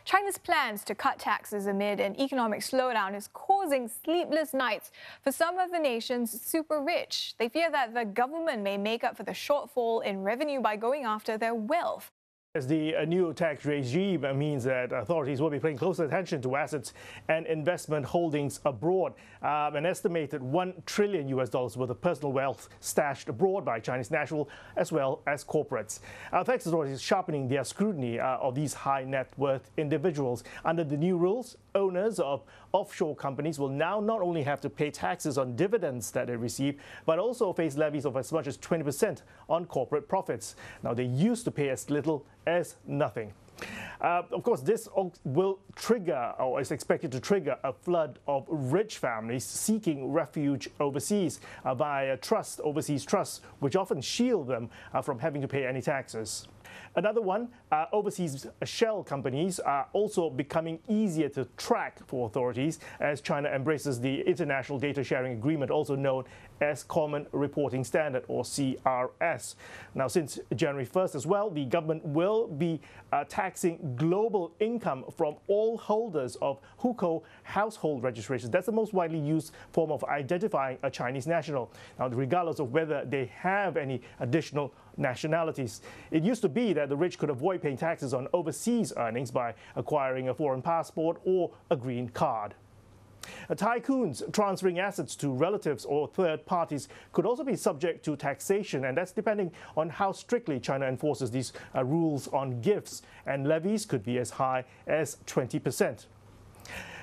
China's plans to cut taxes amid an economic slowdown is causing sleepless nights for some of the nation's super rich. They fear that the government may make up for the shortfall in revenue by going after their wealth. As the new tax regime means that authorities will be paying closer attention to assets and investment holdings abroad. An estimated $1 trillion worth of personal wealth stashed abroad by Chinese nationals as well as corporates. Tax authorities sharpening their scrutiny of these high net worth individuals. Under the new rules, owners of offshore companies will now not only have to pay taxes on dividends that they receive, but also face levies of as much as 20% on corporate profits. Now, they used to pay as little as nothing. Of course, this will trigger, or is expected to trigger, a flood of rich families seeking refuge overseas via overseas trusts, which often shield them from having to pay any taxes. Another one, overseas shell companies are also becoming easier to track for authorities as China embraces the International Data Sharing Agreement, also known as Common Reporting Standard, or CRS. Now, since January 1st as well, the government will be taxing global income from all holders of hukou household registrations. That's the most widely used form of identifying a Chinese national, now regardless of whether they have any additional nationalities. It used to be that the rich could avoid paying taxes on overseas earnings by acquiring a foreign passport or a green card. Tycoons transferring assets to relatives or third parties could also be subject to taxation, and that's depending on how strictly China enforces these rules on gifts, and levies could be as high as 20%.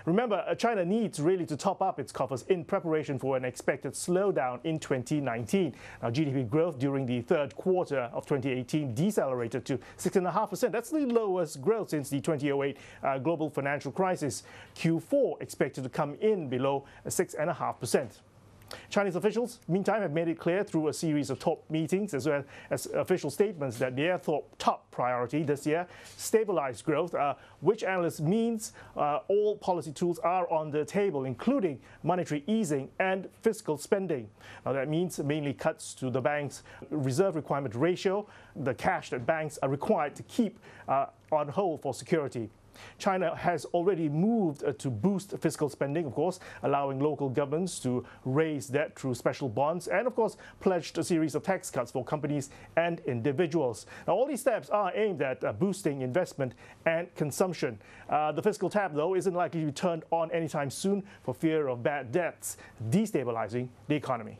Remember, China needs really to top up its coffers in preparation for an expected slowdown in 2019. Now, GDP growth during the third quarter of 2018 decelerated to 6.5%. That's the lowest growth since the 2008 global financial crisis. Q4 expected to come in below 6.5%. Chinese officials, meantime, have made it clear through a series of top meetings as well as official statements that their top priority this year, stabilized growth, which analysts means all policy tools are on the table, including monetary easing and fiscal spending. Now, that means mainly cuts to the bank's reserve requirement ratio, the cash that banks are required to keep on hold for security. China has already moved to boost fiscal spending, of course, allowing local governments to raise debt through special bonds, and of course pledged a series of tax cuts for companies and individuals. Now, all these steps are aimed at boosting investment and consumption. The fiscal tap, though, isn't likely to be turned on anytime soon for fear of bad debts destabilizing the economy.